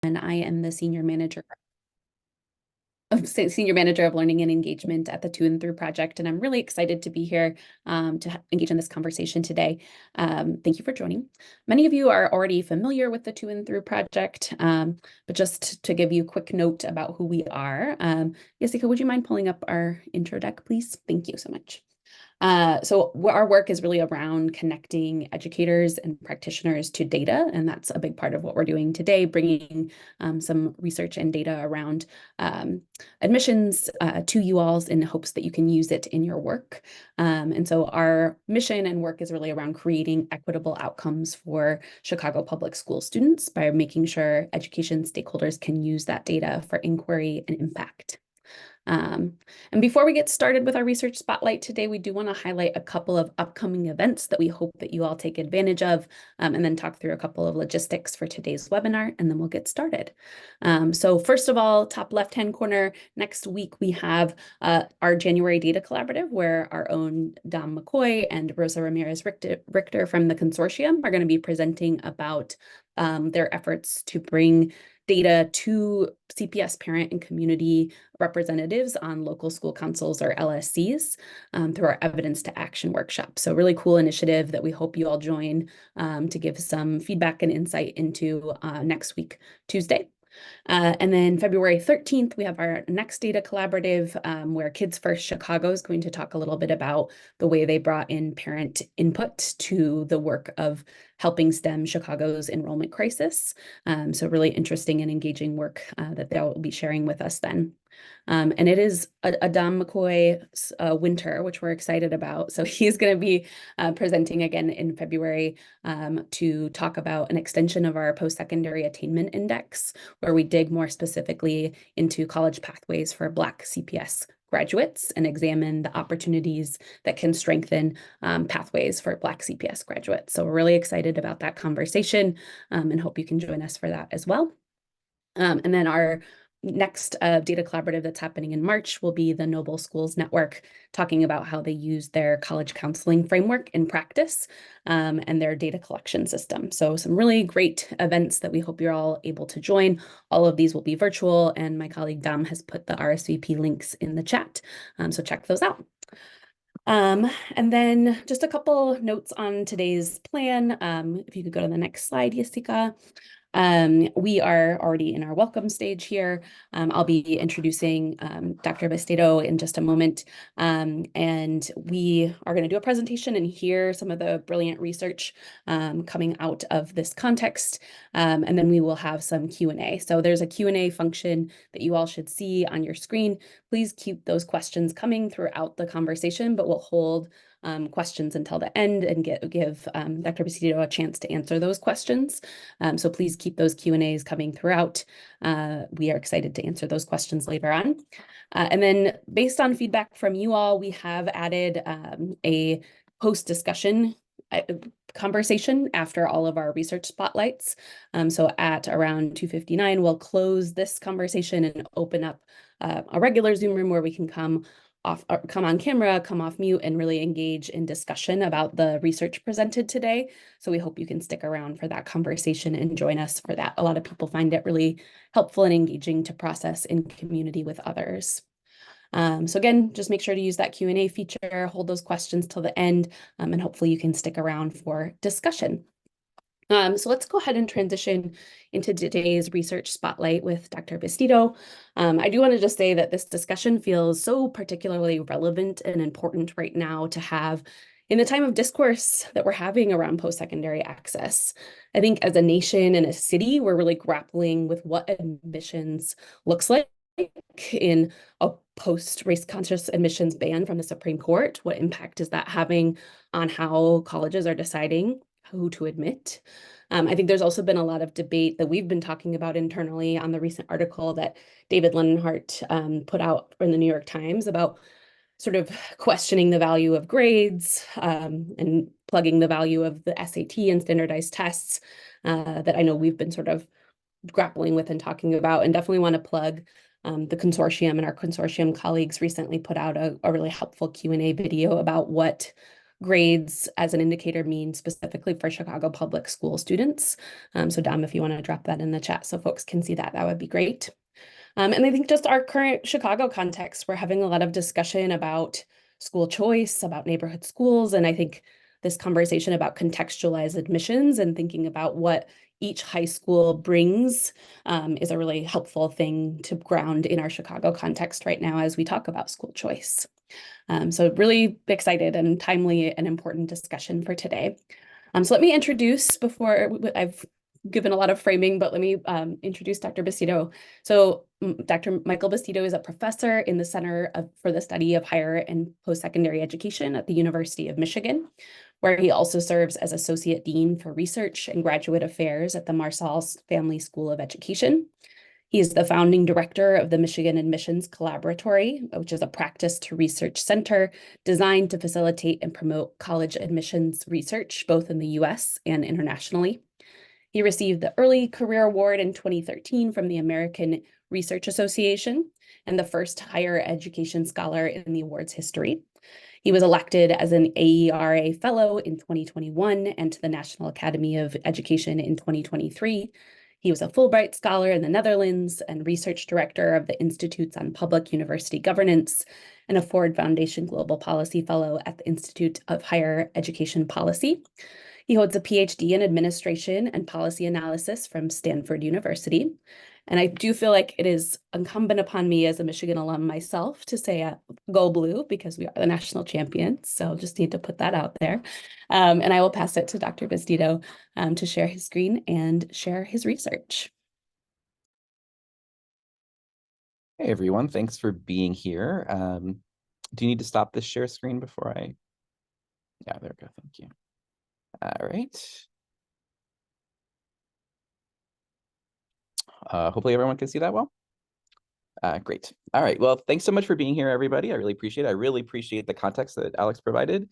And I am the senior manager of learning and engagement at the To and Through project, and I'm really excited to be here to engage in this conversation today. Thank you for joining. Many of you are already familiar with the To and Through project, but just to give you a quick note about who we are, Jessica, would you mind pulling up our intro deck, please? Thank you so much. So our work is really around connecting educators and practitioners to data, and that's a big part of what we're doing today, bringing some research and data around admissions to you all in hopes that you can use it in your work. And so our mission and work is really around creating equitable outcomes for Chicago public school students by making sure education stakeholders can use that data for inquiry and impact. And before we get started with our research spotlight today, we do want to highlight a couple of upcoming events that we hope that you all take advantage of, and then talk through a couple of logistics for today's webinar, and then we'll get started. So first of all, top left-hand corner, next week we have our January Data Collaborative, where our own Dom McCoy and Rosa Ramirez Richter from the consortium are going to be presenting about their efforts to bring data to CPS parent and community representatives on local school councils or LSCs through our evidence to action workshop. So really cool initiative that we hope you all join to give some feedback and insight into next week, Tuesday. And then February 13th, we have our next data collaborative where Kids First Chicago is going to talk a little bit about the way they brought in parent input to the work of helping stem Chicago's enrollment crisis. So really interesting and engaging work that they'll be sharing with us then. And it is a Dom McCoy winter, which we're excited about. So he's going to be presenting again in February to talk about an extension of our post-secondary attainment index, where we dig more specifically into college pathways for Black CPS graduates and examine the opportunities that can strengthen pathways for Black CPS graduates. So we're really excited about that conversation and hope you can join us for that as well. And then our next data collaborative that's happening in March will be the Noble Schools Network, talking about how they use their college counseling framework in practice and their data collection system. So some really great events that we hope you're all able to join. All of these will be virtual, and my colleague Dom has put the RSVP links in the chat, so check those out. And then just a couple notes on today's plan. If you could go to the next slide, Jessica. We are already in our welcome stage here. I'll be introducing Dr. Bastedo in just a moment, and we are going to do a presentation and hear some of the brilliant research coming out of this context, and then we will have some Q&A. So there's a Q&A function that you all should see on your screen. Please keep those questions coming throughout the conversation, but we'll hold questions until the end and give Dr. Bastedo a chance to answer those questions. So please keep those Q&As coming throughout. We are excited to answer those questions later on. And then based on feedback from you all, we have added a post-discussion conversation after all of our research spotlights. So at around 2:59, we'll close this conversation and open up a regular Zoom room where we can come on camera, come off mute, and really engage in discussion about the research presented today. So we hope you can stick around for that conversation and join us for that. A lot of people find it really helpful and engaging to process in community with others. So again, just make sure to use that Q&A feature, hold those questions till the end, and hopefully you can stick around for discussion. So let's go ahead and transition into today's research spotlight with Dr. Bastedo. I do want to just say that this discussion feels so particularly relevant and important right now to have in the time of discourse that we're having around post-secondary access. I think as a nation and a city, we're really grappling with what admissions looks like in a post-race conscious admissions ban from the Supreme Court. What impact is that having on how colleges are deciding who to admit? I think there's also been a lot of debate that we've been talking about internally on the recent article that David Lenhart put out in the New York Times about sort of questioning the value of grades and plugging the value of the SAT and standardized tests that I know we've been sort of grappling with and talking about, and definitely want to plug the consortium, and our consortium colleagues recently put out a really helpful Q&A video about what grades as an indicator mean specifically for Chicago public school students. So Dom, if you want to drop that in the chat so folks can see that, that would be great. And I think just our current Chicago context, we're having a lot of discussion about school choice, about neighborhood schools, and I think this conversation about contextualized admissions and thinking about what each high school brings is a really helpful thing to ground in our Chicago context right now as we talk about school choice. So really excited and timely and important discussion for today. So let me introduce, before I've given a lot of framing, but let me introduce Dr. Bastedo. So Dr. Michael Bastedo is a professor in the Center for the Study of Higher and Post-Secondary Education at the University of Michigan, where he also serves as Associate Dean for Research and Graduate Affairs at the Marsal Family School of Education. He is the founding director of the Michigan Admissions Collaboratory, which is a practice to research center designed to facilitate and promote college admissions research, both in the US and internationally. He received the Early Career Award in 2013 from the American Research Association and the first higher education scholar in the award's history. He was elected as an AERA Fellow in 2021 and to the National Academy of Education in 2023. He was a Fulbright Scholar in the Netherlands and Research Director of the Institutes on Public University Governance and a Ford Foundation Global Policy Fellow at the Institute of Higher Education Policy. He holds a PhD in Administration and Policy Analysis from Stanford University. And I do feel like it is incumbent upon me as a Michigan alum myself to say go blue, because we are the national champions. So just need to put that out there. And I will pass it to Dr. Bastedo to share his screen and share his research. Hey everyone, thanks for being here. Do you need to stop this share screen before I? Yeah, there we go, thank you. All right. Hopefully everyone can see that well. Great. All right. Well, thanks so much for being here, everybody. I really appreciate it. I really appreciate the context that Alex provided,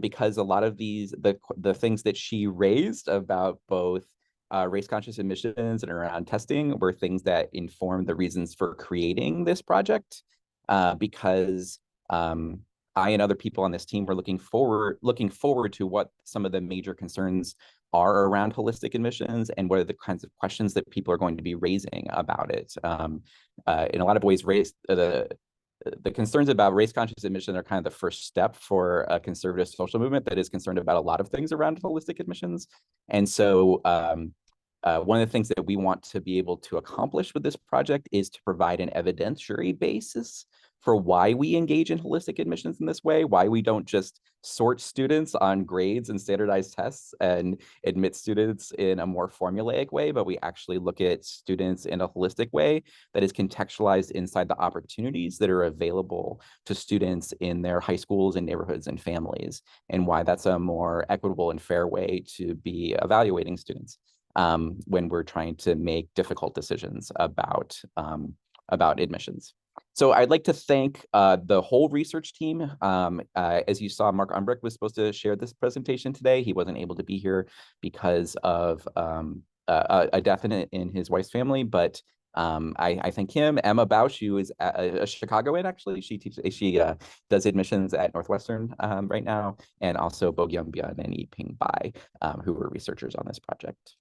because a lot of the things that she raised about both race-conscious admissions and around testing were things that informed the reasons for creating this project, because I and other people on this team were looking forward to what some of the major concerns are around holistic admissions and what are the kinds of questions that people are going to be raising about it. In a lot of ways, the concerns about race-conscious admission are kind of the first step for a conservative social movement that is concerned about a lot of things around holistic admissions. And so one of the things that we want to be able to accomplish with this project is to provide an evidentiary basis for why we engage in holistic admissions in this way, why we don't just sort students on grades and standardized tests and admit students in a more formulaic way, but we actually look at students in a holistic way that is contextualized inside the opportunities that are available to students in their high schools and neighborhoods and families, and why that's a more equitable and fair way to be evaluating students when we're trying to make difficult decisions about admissions. So I'd like to thank the whole research team. As you saw, Mark Umbrecht was supposed to share this presentation today. He wasn't able to be here because of a death in his wife's family, but I thank him. Emma Bausch, who is a Chicagoan, actually. She does admissions at Northwestern right now, and also Bo Byun and Yiping Bai, who were researchers on this project.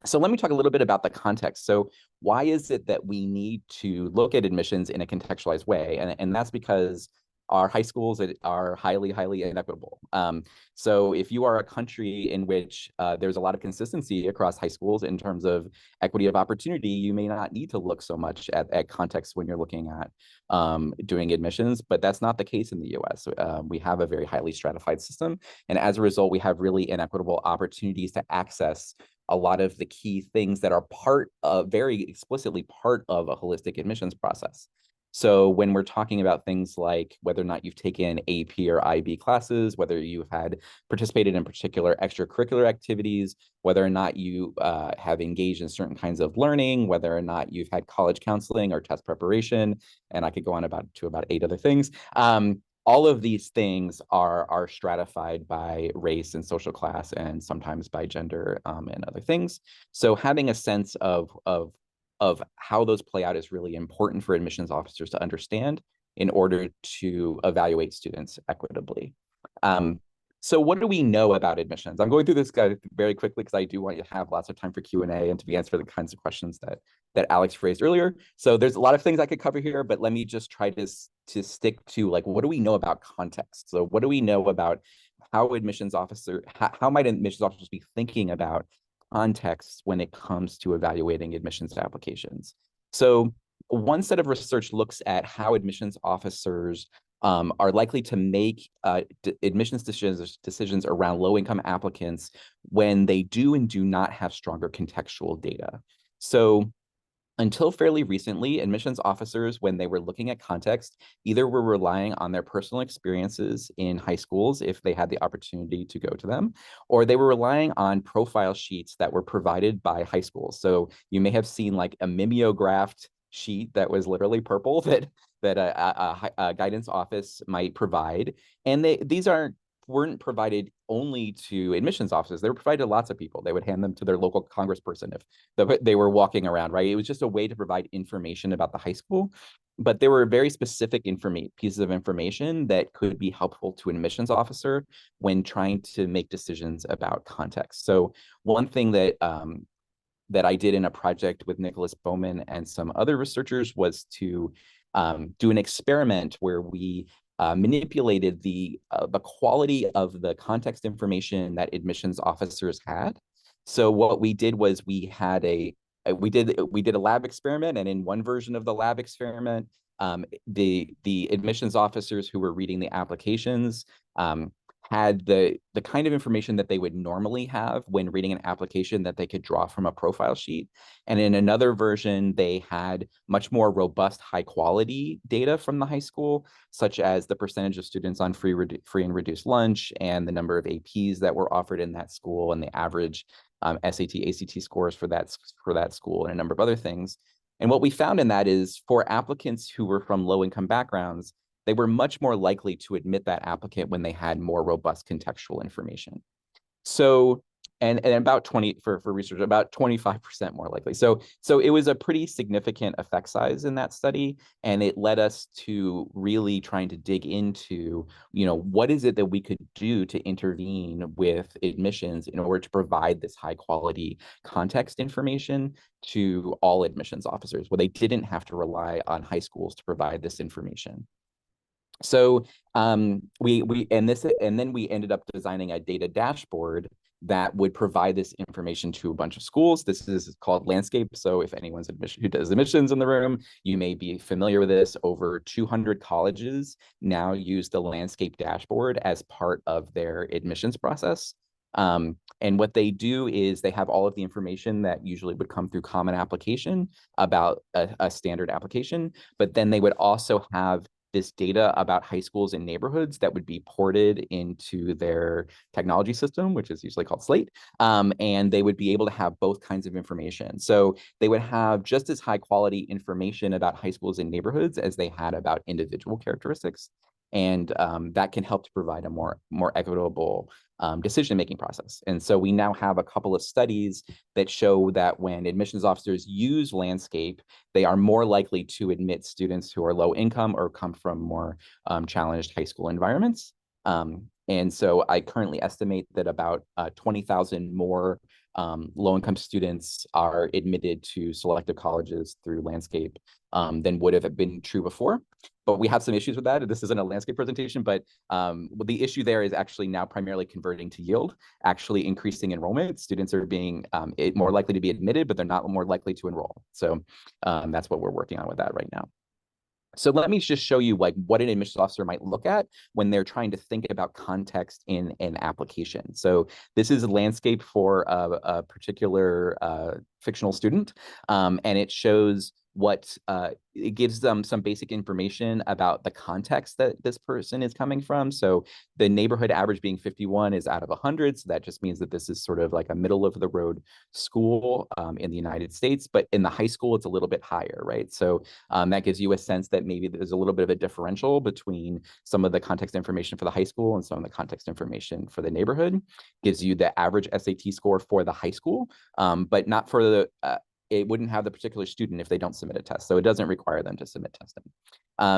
So let me talk a little bit about the context. So why is it that we need to look at admissions in a contextualized way? And that's because our high schools are highly, highly inequitable. So if you are a country in which there's a lot of consistency across high schools in terms of equity of opportunity, you may not need to look so much at context when you're looking at doing admissions, but that's not the case in the US. We have a very highly stratified system. And as a result, we have really inequitable opportunities to access a lot of the key things that are very explicitly part of a holistic admissions process. So when we're talking about things like whether or not you've taken AP or IB classes, whether you've had participated in particular extracurricular activities, whether or not you have engaged in certain kinds of learning, whether or not you've had college counseling or test preparation, and I could go on about 8 other things. All of these things are stratified by race and social class, and sometimes by gender and other things. So having a sense of how those play out is really important for admissions officers to understand in order to evaluate students equitably. So what do we know about admissions? I'm going through this guide very quickly because I do want you to have lots of time for Q&A and to be answer the kinds of questions that Alex raised earlier. So there's a lot of things I could cover here, but let me just try to stick to like, what do we know about context? So what do we know about how might admissions officers be thinking about context when it comes to evaluating admissions applications? So one set of research looks at how admissions officers are likely to make admissions decisions around low-income applicants when they do and do not have stronger contextual data. So until fairly recently, admissions officers, when they were looking at context, either were relying on their personal experiences in high schools if they had the opportunity to go to them, or they were relying on profile sheets that were provided by high schools. So you may have seen like a mimeographed sheet that was literally purple that a guidance office might provide. And these weren't provided only to admissions officers. They were provided to lots of people. They would hand them to their local congressperson if they were walking around, right? It was just a way to provide information about the high school. But there were very specific pieces of information that could be helpful to an admissions officer when trying to make decisions about context. So one thing that I did in a project with Nicholas Bowman and some other researchers was to do an experiment where we manipulated the quality of the context information that admissions officers had. So what we did was we did a lab experiment, and in one version of the lab experiment, the admissions officers who were reading the applications had the kind of information that they would normally have when reading an application that they could draw from a profile sheet. And in another version, they had much more robust, high quality data from the high school, such as the percentage of students on free and reduced lunch and the number of APs that were offered in that school and the average SAT, ACT scores for that school and a number of other things. And what we found in that is for applicants who were from low income backgrounds, they were much more likely to admit that applicant when they had more robust contextual information. So, and about 20 for research, about 25% more likely. So it was a pretty significant effect size in that study, and it led us to really trying to dig into, what is it that we could do to intervene with admissions in order to provide this high quality context information to all admissions officers, where they didn't have to rely on high schools to provide this information. So then we ended up designing a data dashboard that would provide this information to a bunch of schools. This is called Landscape. So if anyone's who does admissions in the room, you may be familiar with this. Over 200 colleges now use the Landscape dashboard as part of their admissions process. And what they do is they have all of the information that usually would come through Common Application about a standard application, but then they would also have this data about high schools and neighborhoods that would be ported into their technology system, which is usually called Slate. And they would be able to have both kinds of information. So they would have just as high quality information about high schools and neighborhoods as they had about individual characteristics. And that can help to provide a more equitable decision-making process. And so we now have a couple of studies that show that when admissions officers use Landscape, they are more likely to admit students who are low income or come from more challenged high school environments. And so I currently estimate that about 20,000 more low-income students are admitted to selective colleges through Landscape than would have been true before. But we have some issues with that. This isn't a Landscape presentation, but the issue there is actually now primarily converting to yield, actually increasing enrollment. Students are being more likely to be admitted, but they're not more likely to enroll. So that's what we're working on with that right now. So let me just show you like what an admissions officer might look at when they're trying to think about context in an application. So this is a Landscape for a particular fictional student, and it shows it gives them some basic information about the context that this person is coming from. So the neighborhood average being 51 is out of 100. So that just means that this is sort of like a middle of the road school in the United States, but in the high school, it's a little bit higher, right? So that gives you a sense that maybe there's a little bit of a differential between some of the context information for the high school and some of the context information for the neighborhood. Gives you the average SAT score for the high school, but not for the it wouldn't have the particular student if they don't submit a test. So it doesn't require them to submit testing.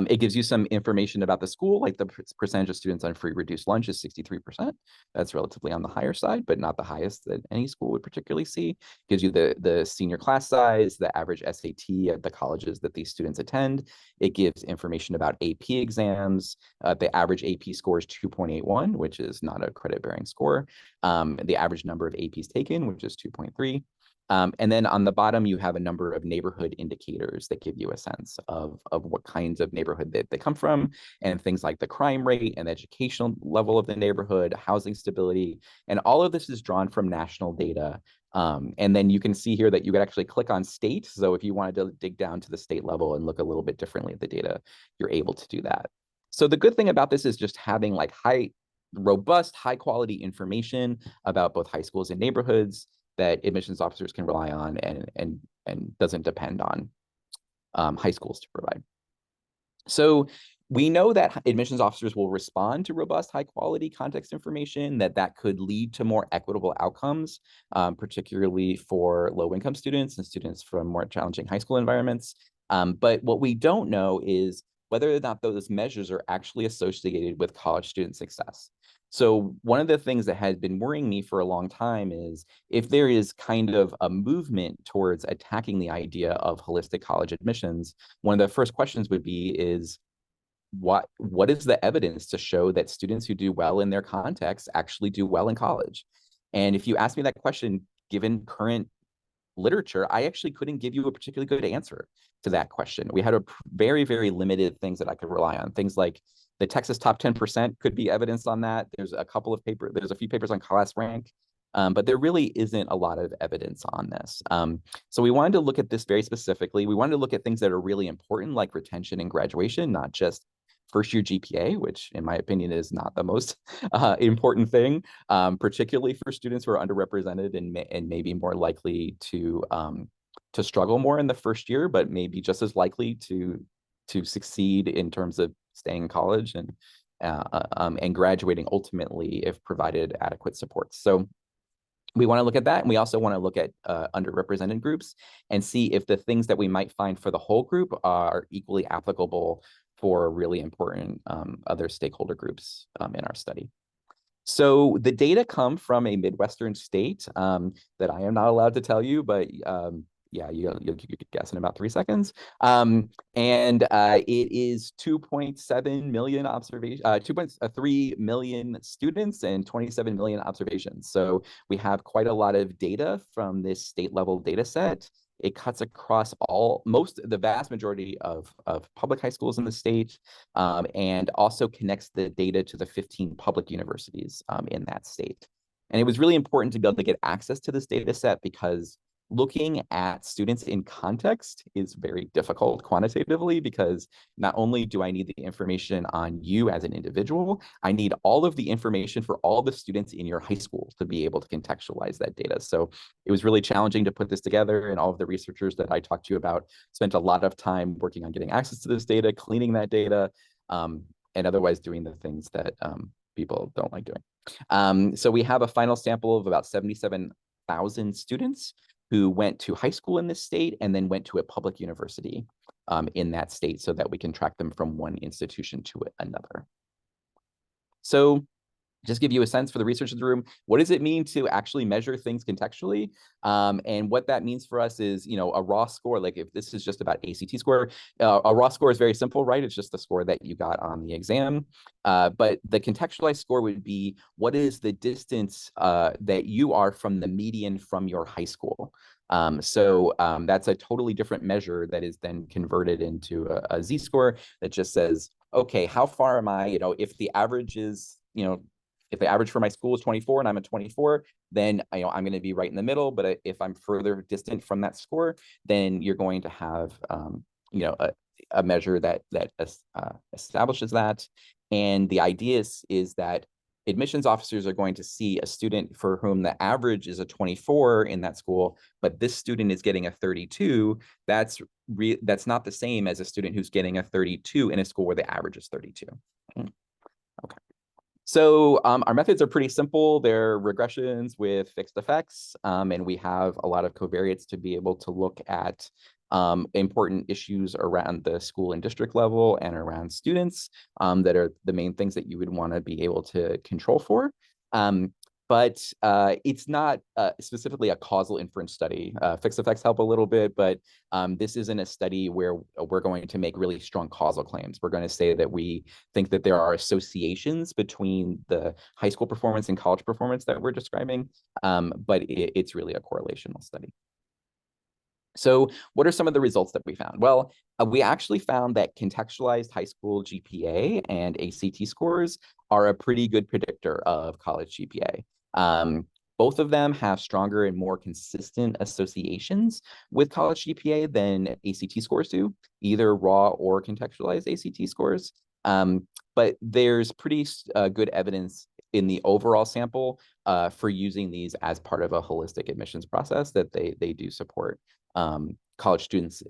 It gives you some information about the school, like the percentage of students on free reduced lunch is 63%. That's relatively on the higher side, but not the highest that any school would particularly see. It gives you the senior class size, the average SAT at the colleges that these students attend. It gives information about AP exams. The average AP score is 2.81, which is not a credit-bearing score. The average number of APs taken, which is 2.3. And then on the bottom, you have a number of neighborhood indicators that give you a sense of what kinds of neighborhood that they come from, and things like the crime rate and the educational level of the neighborhood, housing stability. And all of this is drawn from national data. And then you can see here that you could actually click on state. So if you wanted to dig down to the state level and look a little bit differently at the data, you're able to do that. So the good thing about this is just having like robust, high quality information about both high schools and neighborhoods that admissions officers can rely on and doesn't depend on high schools to provide. So we know that admissions officers will respond to robust, high quality context information, that could lead to more equitable outcomes, particularly for low income students and students from more challenging high school environments. But what we don't know is whether or not those measures are actually associated with college student success. So one of the things that has been worrying me for a long time is if there is kind of a movement towards attacking the idea of holistic college admissions, one of the first questions would be is what is the evidence to show that students who do well in their context actually do well in college? And if you ask me that question, given current literature, I actually couldn't give you a particularly good answer to that question. We had a very, very limited things that I could rely on. Things like the Texas top 10% could be evidence on that. There's a few papers on class rank, but there really isn't a lot of evidence on this. So we wanted to look at this very specifically. We wanted to look at things that are really important, like retention and graduation, not just first year GPA, which in my opinion is not the most important thing, particularly for students who are underrepresented and maybe more likely to struggle more in the first year, but maybe just as likely to succeed in terms of staying in college and graduating ultimately if provided adequate support. So we want to look at that. And we also want to look at underrepresented groups and see if the things that we might find for the whole group are equally applicable for really important other stakeholder groups in our study. So the data come from a Midwestern state that I am not allowed to tell you, but yeah, you could guess in about 3 seconds. And it is 2.7 million observations, 2.3 million students and 27 million observations. So we have quite a lot of data from this state level data set. It cuts across the vast majority of public high schools in the state, and also connects the data to the 15 public universities in that state. And it was really important to be able to get access to this data set because looking at students in context is very difficult quantitatively, because not only do I need the information on you as an individual, I need all of the information for all the students in your high school to be able to contextualize that data. So it was really challenging to put this together, and all of the researchers that I talked to you about spent a lot of time working on getting access to this data, cleaning that data, and otherwise doing the things that people don't like doing. So we have a final sample of about 77,000 students who went to high school in this state and then went to a public university in that state, so that we can track them from one institution to another. So just give you a sense for the researchers in the room, what does it mean to actually measure things contextually? And what that means for us is, a raw score, like if this is just about ACT score, a raw score is very simple, right? It's just the score that you got on the exam. But the contextualized score would be, what is the distance that you are from the median from your high school? So that's a totally different measure that is then converted into a Z-score that just says, okay, how far am I, if the average is, if the average for my school is 24 and I'm at 24, then I'm going to be right in the middle. But if I'm further distant from that score, then you're going to have a measure that establishes that. And the idea is that admissions officers are going to see a student for whom the average is a 24 in that school, but this student is getting a 32. That's not the same as a student who's getting a 32 in a school where the average is 32. Okay. So our methods are pretty simple. They're regressions with fixed effects, and we have a lot of covariates to be able to look at important issues around the school and district level and around students that are the main things that you would want to be able to control for. But it's not specifically a causal inference study. Fixed effects help a little bit, but this isn't a study where we're going to make really strong causal claims. We're going to say that we think that there are associations between the high school performance and college performance that we're describing, but it's really a correlational study. So what are some of the results that we found? Well, we actually found that contextualized high school GPA and ACT scores are a pretty good predictor of college GPA. Both of them have stronger and more consistent associations with college GPA than ACT scores do, either raw or contextualized ACT scores. But there's pretty good evidence in the overall sample for using these as part of a holistic admissions process that they do support college students,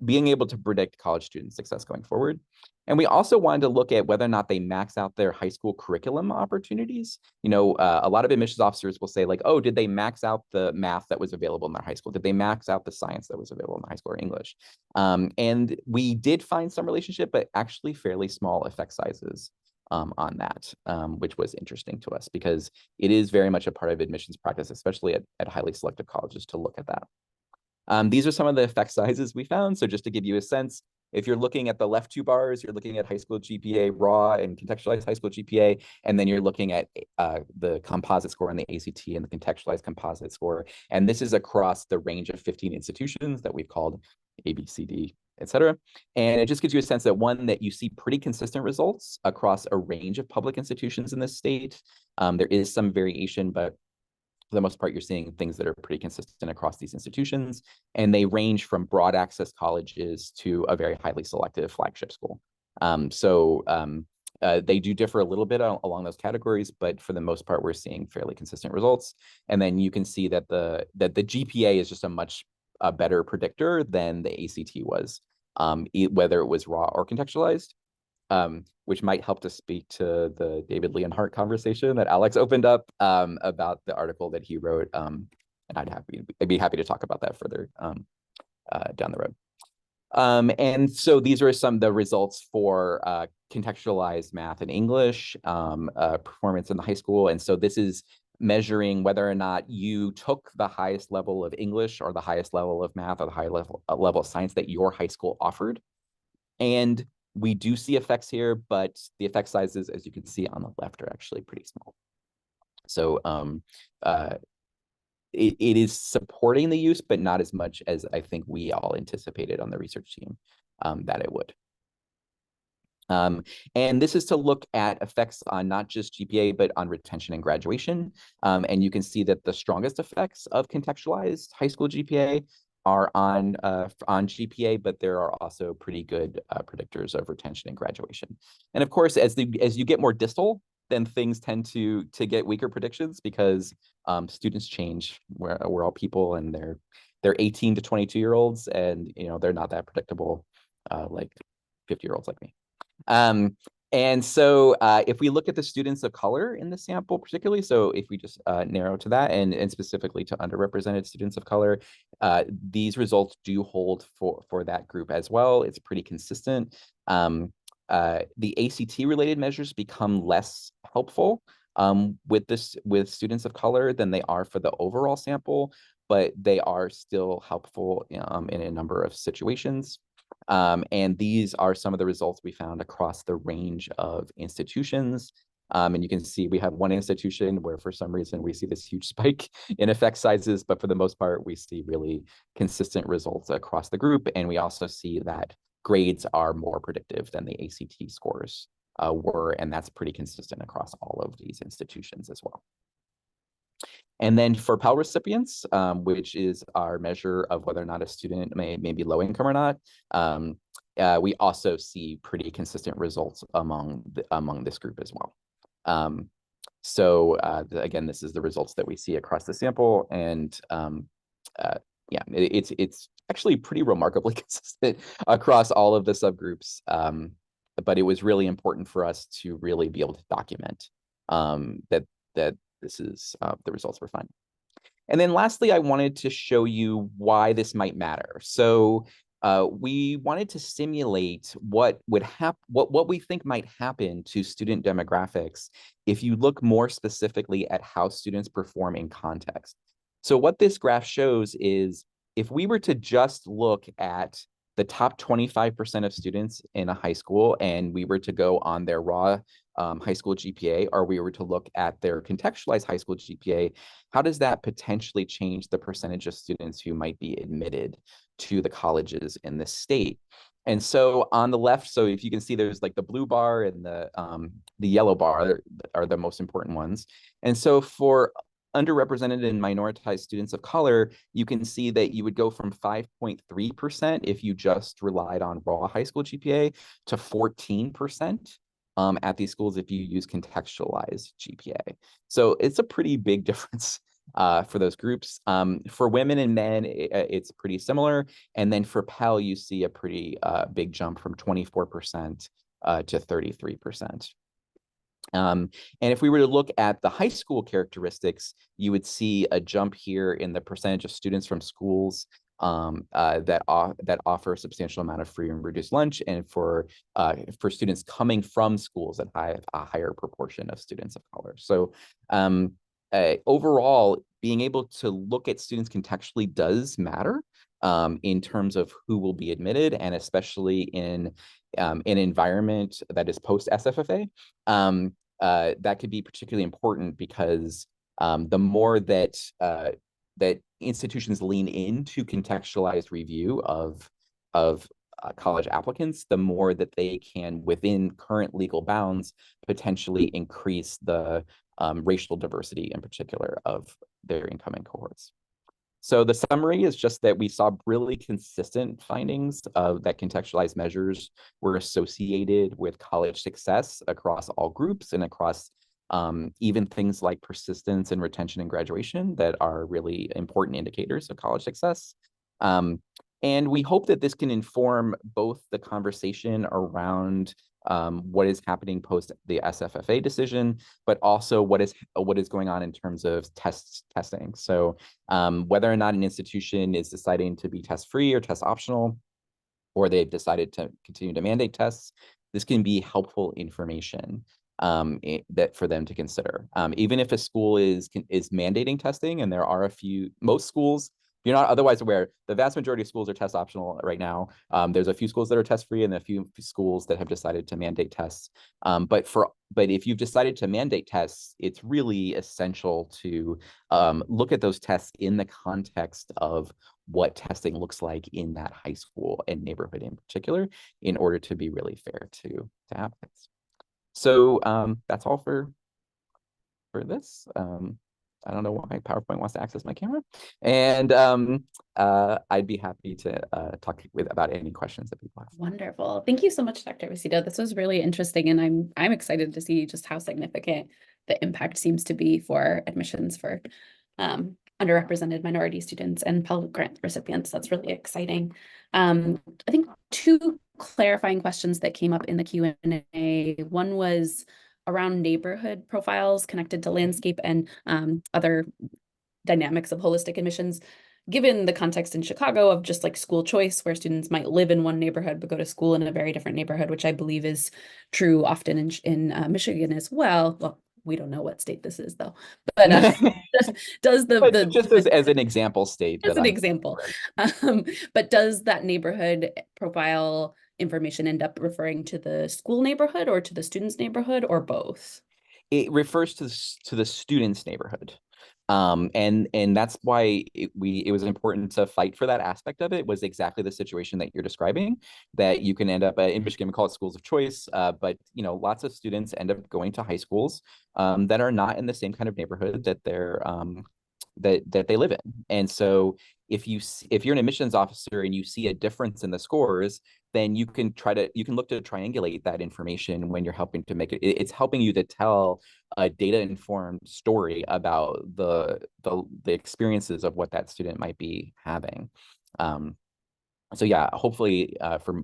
being able to predict college student success going forward. And we also wanted to look at whether or not they max out their high school curriculum opportunities. You know, a lot of admissions officers will say like, oh, did they max out the math that was available in their high school? Did they max out the science that was available in the high school or English? And we did find some relationship, but actually fairly small effect sizes on that, which was interesting to us because it is very much a part of admissions practice, especially at highly selective colleges, to look at that. These are some of the effect sizes we found. So just to give you a sense, if you're looking at the left two bars, you're looking at high school GPA raw and contextualized high school GPA, and then you're looking at the composite score on the ACT and the contextualized composite score. And this is across the range of 15 institutions that we've called A, B, C, D, et cetera. And it just gives you a sense that one, that you see pretty consistent results across a range of public institutions in this state. There is some variation, but for the most part, you're seeing things that are pretty consistent across these institutions, and they range from broad access colleges to a very highly selective flagship school. They do differ a little bit along those categories, but for the most part, we're seeing fairly consistent results. And then you can see that the GPA is just a much better predictor than the ACT was, whether it was raw or contextualized. Which might help to speak to the David Leonhardt conversation that Alex opened up about the article that he wrote. And I'd be happy to talk about that further down the road. And so these are some of the results for contextualized math and English performance in the high school. And so this is measuring whether or not you took the highest level of English or the highest level of math or the high level of science that your high school offered. And we do see effects here, but the effect sizes, as you can see on the left, are actually pretty small. So it is supporting the use, but not as much as I think we all anticipated on the research team that it would. And this is to look at effects on not just GPA, but on retention and graduation. And you can see that the strongest effects of contextualized high school GPA are on GPA, but there are also pretty good predictors of retention and graduation. And of course, as you get more distal, then things tend to get weaker predictions because students change. We're all people, and they're 18 to 22-year-olds, and they're not that predictable like 50-year-olds like me. And so if we look at the students of color in the sample particularly, so if we just narrow to that and specifically to underrepresented students of color, these results do hold for that group as well. It's pretty consistent. The ACT related measures become less helpful with students of color than they are for the overall sample, but they are still helpful in a number of situations. And these are some of the results we found across the range of institutions. And you can see we have one institution where for some reason we see this huge spike in effect sizes, but for the most part, we see really consistent results across the group. And we also see that grades are more predictive than the ACT scores were, and that's pretty consistent across all of these institutions as well. And then for Pell recipients, which is our measure of whether or not a student may be low income or not, we also see pretty consistent results among this group as well. Again, this is the results that we see across the sample, and yeah, it's actually pretty remarkably consistent across all of the subgroups. But it was really important for us to really be able to document that this is the results were fine. And then lastly, I wanted to show you why this might matter. So we wanted to simulate what would happen, what we think might happen to student demographics if you look more specifically at how students perform in context. So what this graph shows is if we were to just look at the top 25% of students in a high school and we were to go on their raw high school GPA, or we were to look at their contextualized high school GPA, how does that potentially change the percentage of students who might be admitted to the colleges in the state? And so on the left, so if you can see, there's like the blue bar and the yellow bar are the most important ones. And so for underrepresented and minoritized students of color, you can see that you would go from 5.3% if you just relied on raw high school GPA to 14% at these schools if you use contextualized GPA. So it's a pretty big difference for those groups. For women and men, it's pretty similar. And then for Pell, you see a pretty big jump from 24% to 33%. And if we were to look at the high school characteristics, you would see a jump here in the percentage of students from schools that offer a substantial amount of free and reduced lunch, and for students coming from schools that have a higher proportion of students of color. So overall, being able to look at students contextually does matter in terms of who will be admitted, and especially in an environment that is post SFFA. That could be particularly important because the more that that institutions lean into contextualized review of college applicants, the more that they can, within current legal bounds, potentially increase the racial diversity in particular of their incoming cohorts. So the summary is just that we saw really consistent findings of that contextualized measures were associated with college success across all groups and across even things like persistence and retention and graduation that are really important indicators of college success. And we hope that this can inform both the conversation around what is happening post the SFFA decision, but also what is going on in terms of testing. So whether or not an institution is deciding to be test-free or test optional, or they've decided to continue to mandate tests, this can be helpful information that for them to consider. Even if a school is mandating testing, and there are most schools, if you're not otherwise aware, the vast majority of schools are test optional right now. There's a few schools that are test free and a few schools that have decided to mandate tests. But if you've decided to mandate tests, it's really essential to look at those tests in the context of what testing looks like in that high school and neighborhood in particular, in order to be really fair to applicants. So that's all for this. I don't know why PowerPoint wants to access my camera, and I'd be happy to talk about any questions that people have. Wonderful. Thank you so much, Dr. Bastedo. This was really interesting, and I'm excited to see just how significant the impact seems to be for admissions for underrepresented minority students and Pell Grant recipients. That's really exciting. I think two clarifying questions that came up in the Q&A. One was around neighborhood profiles connected to landscape and other dynamics of holistic admissions, given the context in Chicago of just like school choice, where students might live in one neighborhood but go to school in a very different neighborhood, which I believe is true often in Michigan as well. Well, we don't know what state this is though, but does the just as an example state, as an example, but does that neighborhood profile information end up referring to the school neighborhood or to the student's neighborhood or both? It refers to the student's neighborhood. And that's why it was important to fight for that aspect of it. Was exactly the situation that you're describing, that you can end up in Michigan, we call it schools of choice, but lots of students end up going to high schools that are not in the same kind of neighborhood that they're that they live in. And so if you're an admissions officer and you see a difference in the scores, then you can look to triangulate that information when you're helping to make it. It's helping you to tell a data-informed story about the experiences of what that student might be having. So yeah, hopefully for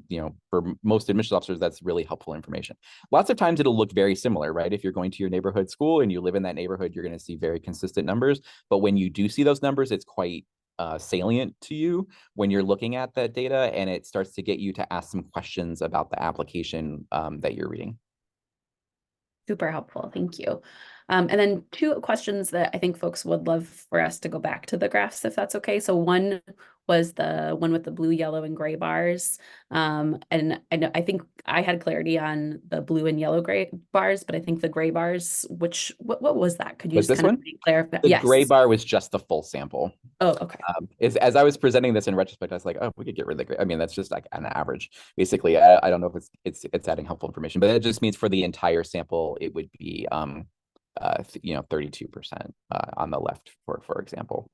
most admissions officers, that's really helpful information. Lots of times it'll look very similar, right? If you're going to your neighborhood school and you live in that neighborhood, you're going to see very consistent numbers. But when you do see those numbers, it's quite salient to you when you're looking at that data, and it starts to get you to ask some questions about the application that you're reading. Super helpful. Thank you. And then two questions that I think folks would love for us to go back to the graphs, if that's okay. So one was the one with the blue, yellow, and gray bars. And I think I had clarity on the blue and yellow gray bars, but I think the gray bars, what was that? Could you Was just this kind of one? clarify? The gray Yes. bar was just the full sample. Oh, okay. As I was presenting this in retrospect, I was like, oh, we could get rid of the gray. I mean, that's just like an average. Basically, I don't know if it's adding helpful information, but it just means for the entire sample, it would be 32% on the left, for example.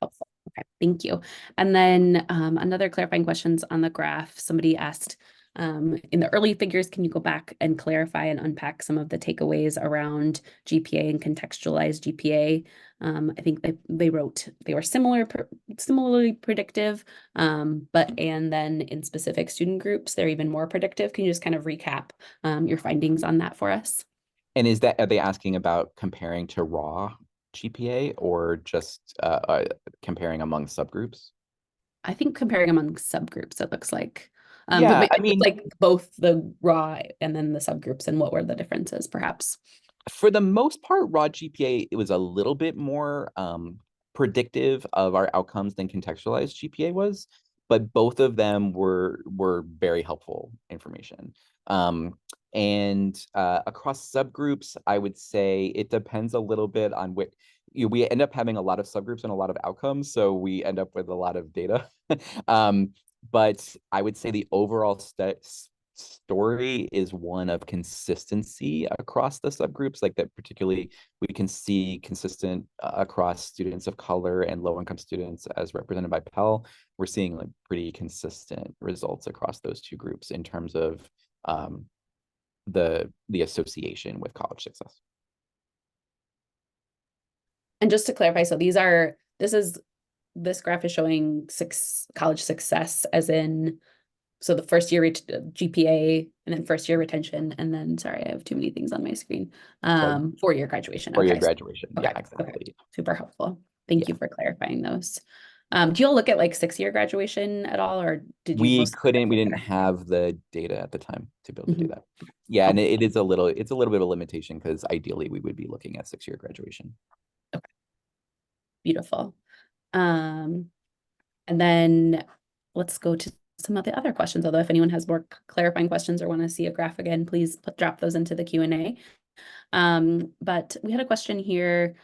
Helpful. Okay, thank you. And then another clarifying questions on the graph. Somebody asked, in the early figures, can you go back and clarify and unpack some of the takeaways around GPA and contextualized GPA? I think they wrote they were similarly predictive, and then in specific student groups, they're even more predictive. Can you just kind of recap your findings on that for us? And are they asking about comparing to raw GPA or just comparing among subgroups? I think comparing among subgroups, it looks like. Yeah, But I it looks mean, like both the raw and then the subgroups and what were the differences, perhaps. for the most part, raw GPA, it was a little bit more predictive of our outcomes than contextualized GPA was, but both of them were very helpful information. And across subgroups, I would say it depends a little bit on what we end up having a lot of subgroups and a lot of outcomes, so we end up with a lot of data. um, but I would say the overall story is one of consistency across the subgroups, like that particularly we can see consistent across students of color and low income students as represented by Pell. We're seeing like pretty consistent results across those two groups in terms of the association with college success. And just to clarify, so this graph is showing college success as in, so the first year GPA and then first year retention, and then, sorry, I have too many things on my screen. 4-year graduation. For your Okay. graduation. Okay. Yeah, Okay. exactly. Super helpful. Thank Yeah. you for clarifying those. Do you all look at like 6-year graduation at all, or did you We most look at couldn't, we didn't 4-year? have the data at the time to be able to do Mhm. that. Yeah, and Helpful. it's a little bit of a limitation because ideally we would be looking at 6-year graduation. Okay. Beautiful. Um, and then let's go to some of the other questions. Although if anyone has more clarifying questions or want to see a graph again, please drop those into the Q&A. But we had a question here.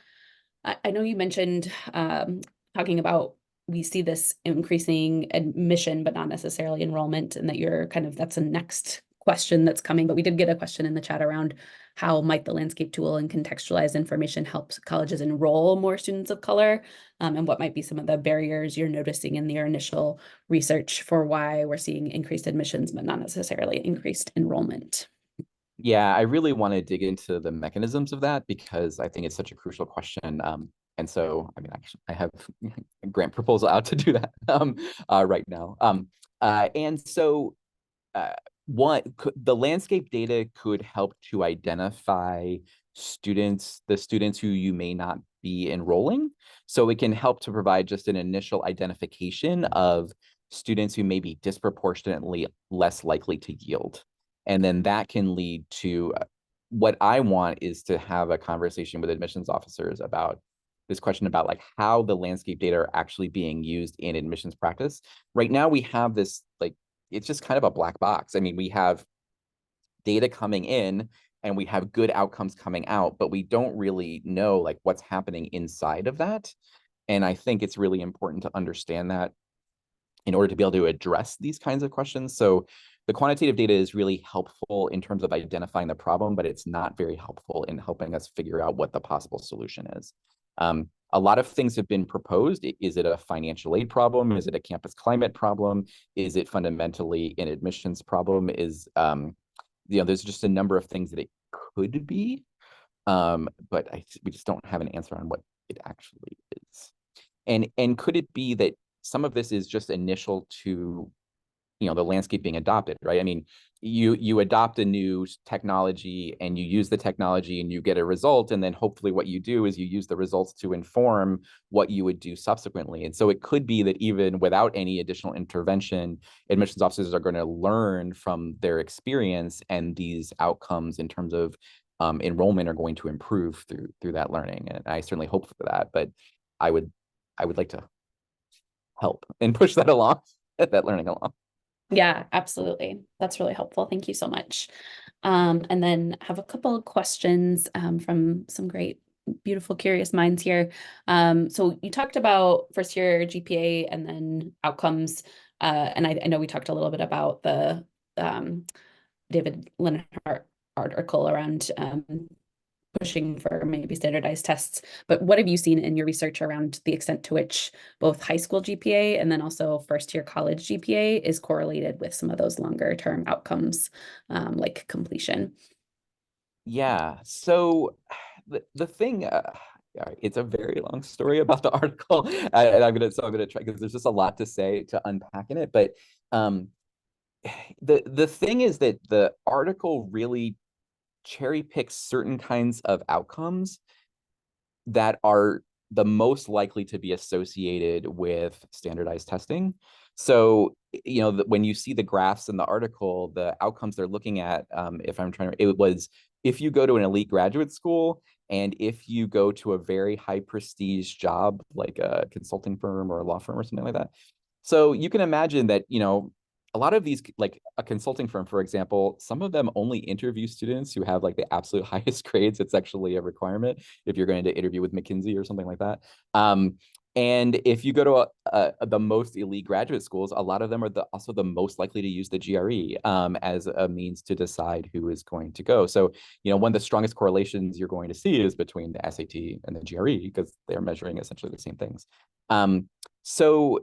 I know you mentioned talking about we see this increasing admission, but not necessarily enrollment, and that you're that's a next question that's coming. But we did get a question in the chat around how might the landscape tool and contextualized information help colleges enroll more students of color, and what might be some of the barriers you're noticing in your initial research for why we're seeing increased admissions, but not necessarily increased enrollment. Yeah, I really want to dig into the mechanisms of that because I think it's such a crucial question. And so, I mean, actually, I have a grant proposal out to do that right now. And so, uh, the landscape data could help to identify the students who you may not be enrolling. So it can help to provide just an initial identification of students who may be disproportionately less likely to yield. And then that can lead to what I want is to have a conversation with admissions officers about this question about like how the landscape data are actually being used in admissions practice. Right now, we have this like it's just kind of a black box. I mean, we have data coming in and we have good outcomes coming out, but we don't really know like what's happening inside of that. And I think it's really important to understand that in order to be able to address these kinds of questions. So the quantitative data is really helpful in terms of identifying the problem, but it's not very helpful in helping us figure out what the possible solution is. A lot of things have been proposed. Is it a financial aid problem? Is it a campus climate problem? Is it fundamentally an admissions problem? There's just a number of things that it could be, but we just don't have an answer on what it actually is. And could it be that some of this is just initial to, the landscape being adopted, right? I mean, you adopt a new technology and you use the technology and you get a result, and then hopefully what you do is you use the results to inform what you would do subsequently. And so it could be that even without any additional intervention, admissions officers are going to learn from their experience, and these outcomes in terms of enrollment are going to improve through that learning. And I certainly hope for that, but I would like to help and push that along, that learning along. Yeah, absolutely. That's really helpful. Thank you so much. And then have a couple of questions from some great, beautiful, curious minds here. So you talked about first year GPA and then outcomes. And I know we talked a little bit about the David Leonhardt article around pushing for maybe standardized tests. But what have you seen in your research around the extent to which both high school GPA and then also first year college GPA is correlated with some of those longer term outcomes, like completion? Yeah. So the thing, it's a very long story about the article, and I'm gonna try because there's just a lot to say to unpack in it. But um, the thing is that the article really cherry picks certain kinds of outcomes that are the most likely to be associated with standardized testing. So, when you see the graphs in the article, the outcomes they're looking at, if I'm trying to, it was if you go to an elite graduate school and if you go to a very high prestige job like a consulting firm or a law firm or something like that. So you can imagine that, a lot of these, like a consulting firm, for example, some of them only interview students who have like the absolute highest grades. It's actually a requirement if you're going to interview with McKinsey or something like that. And if you go to the most elite graduate schools, a lot of them are also the most likely to use the GRE as a means to decide who is going to go. So, one of the strongest correlations you're going to see is between the SAT and the GRE because they're measuring essentially the same things. So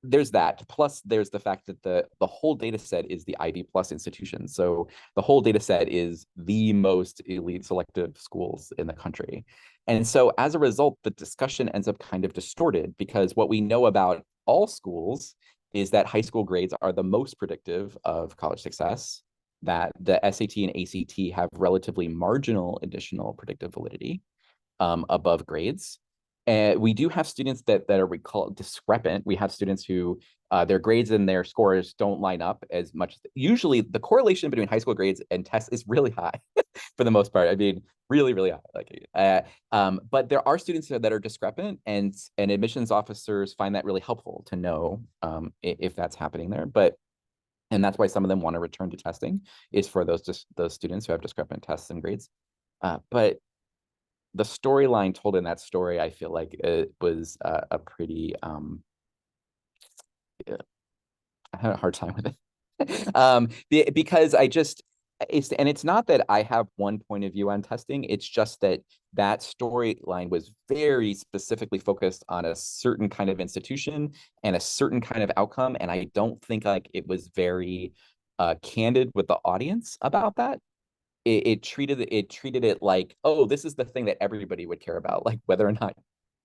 there's that. Plus, there's the fact that the whole data set is the IB plus institutions. So the whole data set is the most elite selective schools in the country. And so as a result, the discussion ends up kind of distorted because what we know about all schools is that high school grades are the most predictive of college success, that the SAT and ACT have relatively marginal additional predictive validity above grades. And we do have students that are, we call discrepant. We have students who their grades and their scores don't line up as much. Usually the correlation between high school grades and tests is really high for the most part. I mean, really, really high. But there are students that are discrepant, and admissions officers find that really helpful to know if that's happening there. And that's why some of them want to return to testing, is for those students who have discrepant tests and grades. But the storyline told in that story, I feel like it was a pretty I had a hard time with it. Because it's not that I have one point of view on testing. It's just that storyline was very specifically focused on a certain kind of institution and a certain kind of outcome, and I don't think like it was very candid with the audience about that. It treated it like, oh, this is the thing that everybody would care about, like whether or not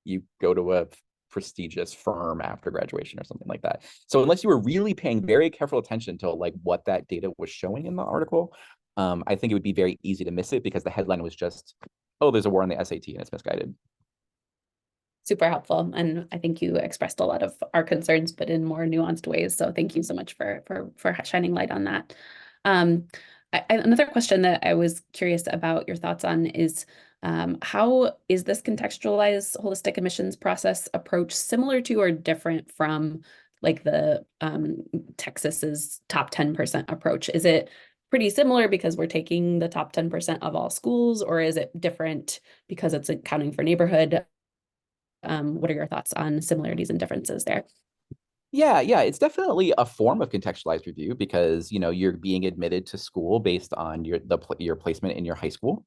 you go to a prestigious firm after graduation or something like that. So unless you were really paying very careful attention to like what that data was showing in the article, I think it would be very easy to miss it because the headline was just, oh, there's a war on the SAT and it's misguided. Super helpful. And I think you expressed a lot of our concerns, but in more nuanced ways. So thank you so much for shining light on that. Another question that I was curious about your thoughts on is how is this contextualized holistic admissions process approach similar to or different from like the Texas's top 10% approach? Is it pretty similar because we're taking the top 10% of all schools, or is it different because it's accounting for neighborhood? What are your thoughts on similarities and differences there? Yeah, it's definitely a form of contextualized review because you're being admitted to school based on your placement in your high school.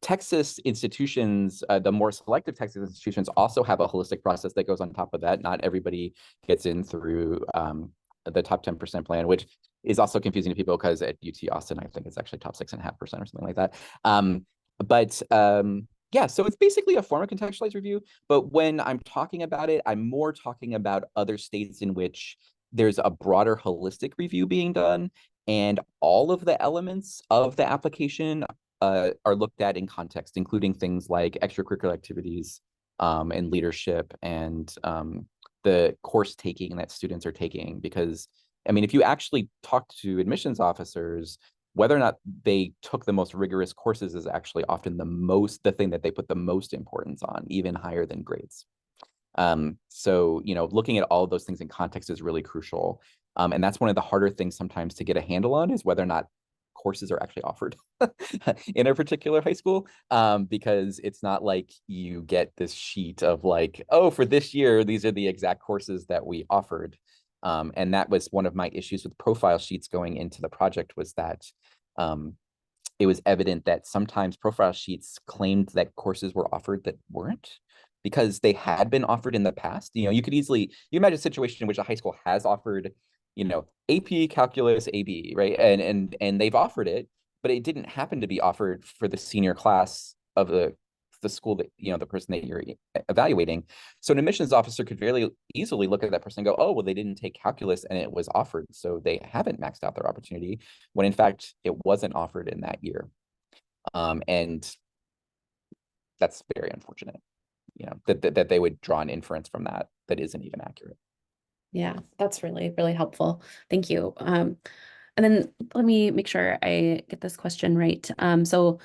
Texas institutions, the more selective Texas institutions, also have a holistic process that goes on top of that. Not everybody gets in through the top 10% plan, which is also confusing to people because at UT Austin, I think it's actually top 6.5% or something like that. But Yeah, so it's basically a form of contextualized review, but when I'm talking about it, I'm more talking about other states in which there's a broader holistic review being done, and all of the elements of the application are looked at in context, including things like extracurricular activities, and leadership, and the course taking that students are taking. Because, I mean, if you actually talk to admissions officers, whether or not they took the most rigorous courses is actually often the thing that they put the most importance on, even higher than grades. So, looking at all of those things in context is really crucial. And that's one of the harder things sometimes to get a handle on, is whether or not courses are actually offered in a particular high school, because it's not like you get this sheet of like, oh, for this year, these are the exact courses that we offered. And that was one of my issues with profile sheets going into the project, was that um, it was evident that sometimes profile sheets claimed that courses were offered that weren't, because they had been offered in the past. You imagine a situation in which a high school has offered, AP Calculus AB, right? And they've offered it, but it didn't happen to be offered for the senior class of the school that, the person that you're evaluating. So an admissions officer could very easily look at that person and go, oh, well, they didn't take calculus and it was offered, so they haven't maxed out their opportunity, when in fact it wasn't offered in that year. And that's very unfortunate, that they would draw an inference from that isn't even accurate. Yeah, that's really, really helpful. Thank you. And then let me make sure I get this question right. So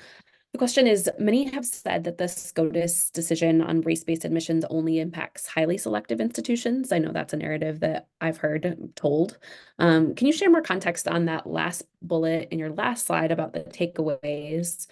the question is, many have said that the SCOTUS decision on race-based admissions only impacts highly selective institutions. I know that's a narrative that I've heard told. Can you share more context on that last bullet in your last slide about the takeaways,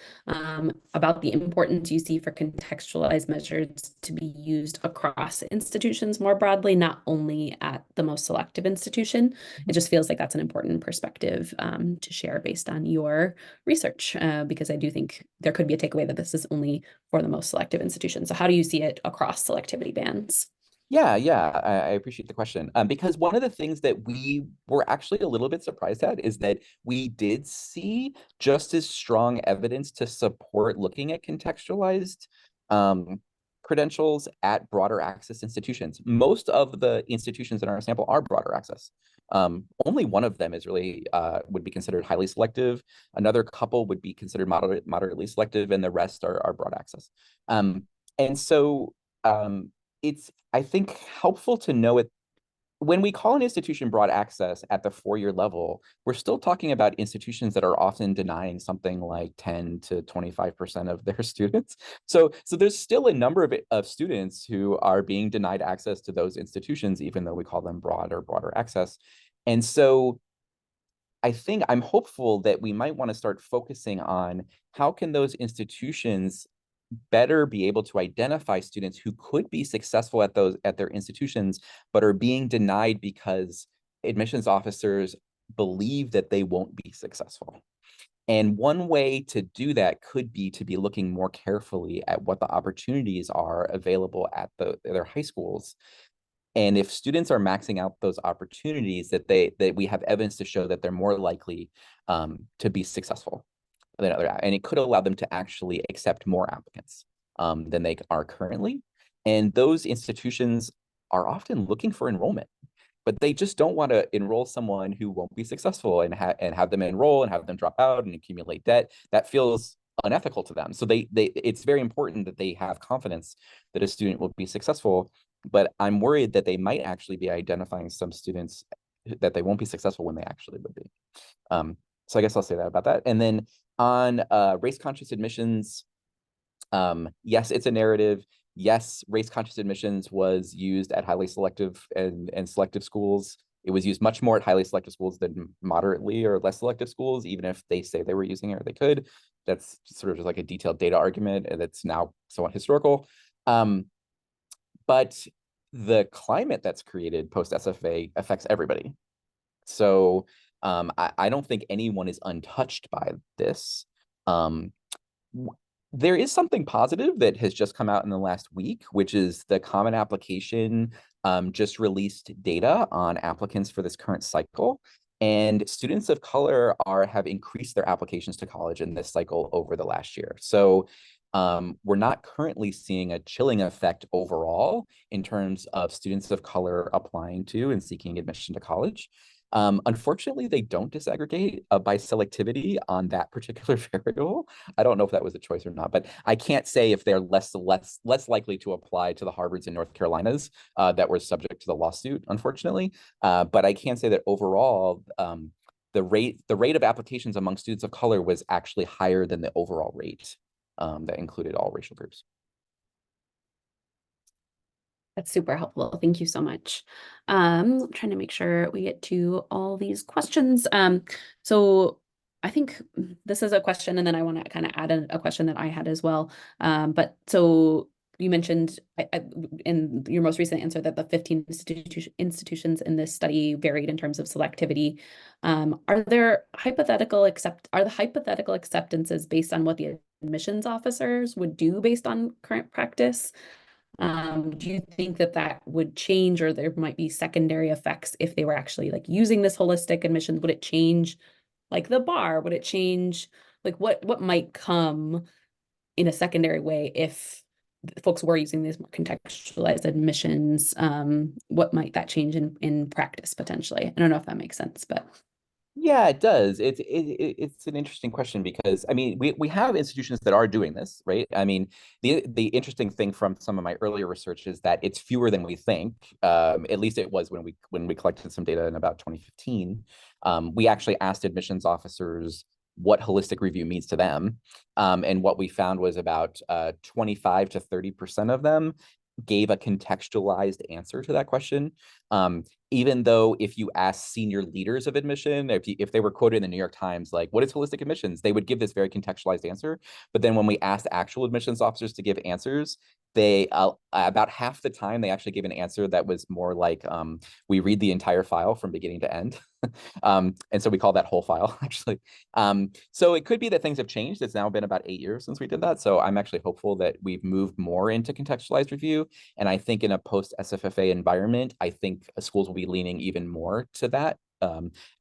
about the importance you see for contextualized measures to be used across institutions more broadly, not only at the most selective institution? It just feels like that's an important perspective to share based on your research, because I do think there could be a takeaway that this is only for the most selective institutions. So how do you see it across selectivity bands? Yeah, I appreciate the question. Because one of the things that we were actually a little bit surprised at is that we did see just as strong evidence to support looking at contextualized credentials at broader access institutions. Most of the institutions in our sample are broader access. Only one of them is really would be considered highly selective. Another couple would be considered moderately selective, and the rest are broad access. And so it's, I think, helpful to know it when we call an institution broad access at the 4-year level. We're still talking about institutions that are often denying something like 10 to 25% of their students. So there's still a number of students who are being denied access to those institutions, even though we call them broad or broader access. And so I think I'm hopeful that we might want to start focusing on how can those institutions better be able to identify students who could be successful at their institutions, but are being denied because admissions officers believe that they won't be successful. And one way to do that could be to be looking more carefully at what the opportunities are available at their high schools. And if students are maxing out those opportunities, that we have evidence to show that they're more likely to be successful than other, and it could allow them to actually accept more applicants than they are currently. And those institutions are often looking for enrollment, but they just don't want to enroll someone who won't be successful, and have them enroll and have them drop out and accumulate debt. That feels unethical to them. So it's very important that they have confidence that a student will be successful. But I'm worried that they might actually be identifying some students that they won't be successful when they actually would be. So I guess I'll say that about that. And then on race conscious admissions, yes, it's a narrative. Yes, race conscious admissions was used at highly selective and selective schools. It was used much more at highly selective schools than moderately or less selective schools, even if they say they were using it or they could. That's sort of just like a detailed data argument, and that's now somewhat historical. But the climate that's created post SFA affects everybody. So I don't think anyone is untouched by this. There is something positive that has just come out in the last week, which is the Common Application just released data on applicants for this current cycle. And students of color have increased their applications to college in this cycle over the last year. So we're not currently seeing a chilling effect overall in terms of students of color applying to and seeking admission to college. Unfortunately, they don't disaggregate by selectivity on that particular variable. I don't know if that was a choice or not, but I can't say if they're less likely to apply to the Harvards and North Carolinas that were subject to the lawsuit, unfortunately. But I can say that overall, the rate of applications among students of color was actually higher than the overall rate that included all racial groups. That's super helpful. Thank you so much. I'm trying to make sure we get to all these questions. So I think this is a question, and then I want to kind of add a question that I had as well. But so you mentioned in your most recent answer that the 15 institutions in this study varied in terms of selectivity. Are the hypothetical acceptances based on what the admissions officers would do based on current practice? Do you think that that would change, or there might be secondary effects if they were actually like using this holistic admission? Would it change like the bar? Would it change like what might come in a secondary way if folks were using these more contextualized admissions? What might that change in practice potentially? I don't know if that makes sense, but Yeah, it does. It's an interesting question because I mean we have institutions that are doing this, right? I mean the interesting thing from some of my earlier research is that it's fewer than we think. At least it was when we collected some data in about 2015. We actually asked admissions officers what holistic review means to them, and what we found was about 25 to 30% of them gave a contextualized answer to that question. Even though if you ask senior leaders of admission, if they were quoted in the New York Times, like, what is holistic admissions? They would give this very contextualized answer. But then when we asked actual admissions officers to give answers, they about half the time they actually gave an answer that was more like, we read the entire file from beginning to end. And so we call that whole file, actually. So it could be that things have changed. It's now been about 8 years since we did that. So I'm actually hopeful that we've moved more into contextualized review. And I think in a post-SFFA environment, I think schools will be leaning even more to that